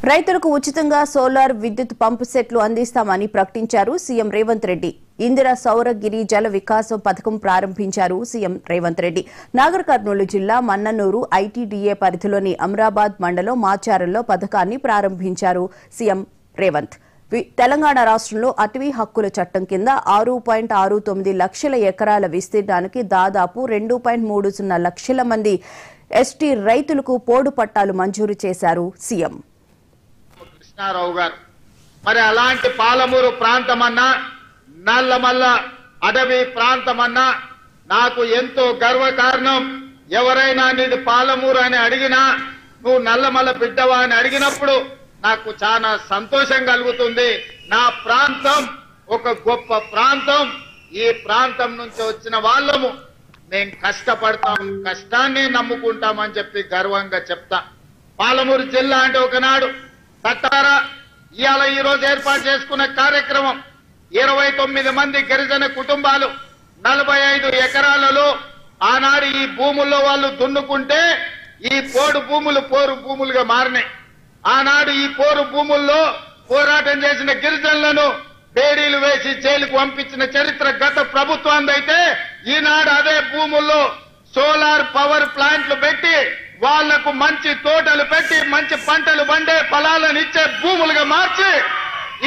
రైతులకు ఉచితంగా సోలార్ విద్యుత్ పంపు సెట్లు అందిస్తామని ప్రకటించారు సీఎం రేవంత్ రెడ్డి. ఇందిరా సౌరగిరి జల వికాసం పథకం ప్రారంభించారు సీఎం రేవంత్ రెడ్డి. నాగర్ కర్నూలు జిల్లా మన్ననూరు ఐటీడీఏ పరిధిలోని అమరాబాద్ మండలం మాచారంలో పథకాన్ని ప్రారంభించారు సీఎం రేవంత్. తెలంగాణ రాష్ట్రంలో అటవీ హక్కుల చట్టం కింద 6.69 లక్షల ఎకరాల విస్తీర్ణానికి దాదాపు 2.30 లక్షల మంది ఎస్టీ రైతులకు పోడు పట్టాలు మంజూరు చేశారు సీఎం. కృష్ణారావు గారు మరి అలాంటి పాలమూరు ప్రాంతమన్నా నల్లమల్ల అడవి ప్రాంతమన్నా నాకు ఎంతో గర్వకారణం. ఎవరైనా నీది పాలమూరు అని అడిగినా నువ్వు నల్లమల్ల బిడ్డవా అని అడిగినప్పుడు నాకు చాలా సంతోషం కలుగుతుంది. నా ప్రాంతం ఒక గొప్ప ప్రాంతం. ఈ ప్రాంతం నుంచి వచ్చిన వాళ్ళము మేము కష్టపడతాం, కష్టాన్ని నమ్ముకుంటామని చెప్పి గర్వంగా చెప్తా. పాలమూరు జిల్లా అంటే ఒకనాడు సట్టారా ఇవాళ ఈ రోజు ఏర్పాటు చేసుకున్న కార్యక్రమం 29 మంది గిరిజన కుటుంబాలు 45 ఎకరాలలో ఆనాడు ఈ భూముల్లో వాళ్ళు దున్నుకుంటే ఈ పోడు భూములు పోరు భూములుగా మారినాయి. ఆనాడు ఈ పోరు భూముల్లో పోరాటం చేసిన గిరిజనులను బేడీలు వేసి జైలుకు పంపించిన చరిత్ర గత ప్రభుత్వానిదైతే ఈనాడు అదే భూముల్లో సోలార్ పవర్ ప్లాంట్లు పెట్టి వాళ్లకు మంచి తోటలు పెట్టి మంచి పంటలు పండే ఫలాలను ఇచ్చే భూములుగా మార్చి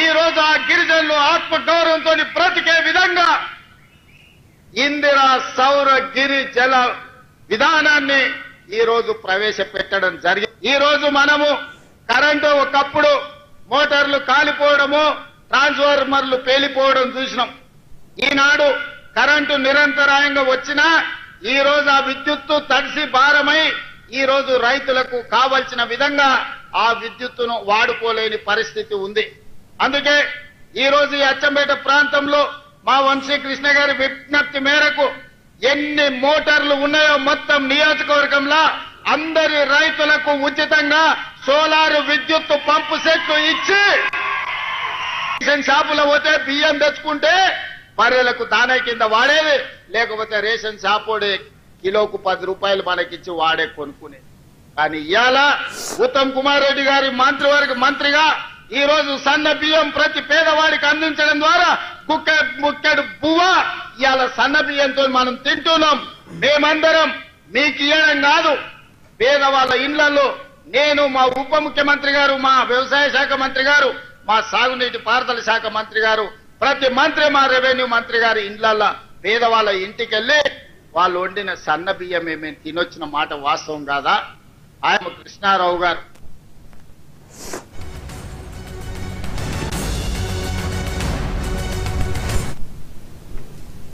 ఈ రోజు ఆ గిరిజనులు ఆత్మగౌరవంతో బ్రతికే విధంగా ఇందిరా సౌర గిరి జల విధానాన్ని ఈ రోజు ప్రవేశపెట్టడం జరిగింది. ఈ రోజు మనము కరెంటు ఒకప్పుడు మోటార్లు కాలిపోవడము, ట్రాన్స్ఫార్మర్లు పేలిపోవడం చూసినాం. ఈనాడు కరెంటు నిరంతరాయంగా వచ్చినా ఈ రోజు ఆ విద్యుత్తు తడిసి భారమై ఈ రోజు రైతులకు కావలసిన విధంగా ఆ విద్యుత్తును వాడుకోలేని పరిస్థితి ఉంది. అందుకే ఈ రోజు ఈ అచ్చంపేట ప్రాంతంలో మా వంశీకృష్ణ గారి విజ్ఞప్తి మేరకు ఎన్ని మోటార్లు ఉన్నాయో మొత్తం నియోజకవర్గంలో అందరి రైతులకు ఉచితంగా సోలార్ విద్యుత్ పంపు సెట్లు ఇచ్చి రేషన్ షాపులో పోతే బియ్యం తెచ్చుకుంటే బర్రెలకు దానా కింద వాడేది, లేకపోతే రేషన్ షాపోడే కిలోకు 10 రూపాయలు మనకిచ్చి వాడే కొనుక్కునేది. కానీ ఇవాళ ఉత్తమ్ కుమార్ రెడ్డి గారి మంత్రిగా ఈ రోజు సన్న బియ్యం ప్రతి పేదవాడికి అందించడం ద్వారా ముక్కెడు బువ్వ ఇవాళ సన్న బియ్యంతో మనం తింటున్నాం. మేమందరం మీకు ఇవ్వడం కాదు, పేదవాళ్ళ ఇళ్లలో నేను, మా ఉప ముఖ్యమంత్రి గారు, మా వ్యవసాయ శాఖ మంత్రి గారు, మా సాగునీటి పారుదల శాఖ మంత్రి గారు, ప్రతి మంత్రి, మా రెవెన్యూ మంత్రి గారి ఇండ్లల్లో పేదవాళ్ళ ఇంటికి వెళ్లి వాళ్ళు వండిన సన్న బియ్యం మేము తినొచ్చిన మాట వాస్తవం కాదా? ఆయన కృష్ణారావు గారు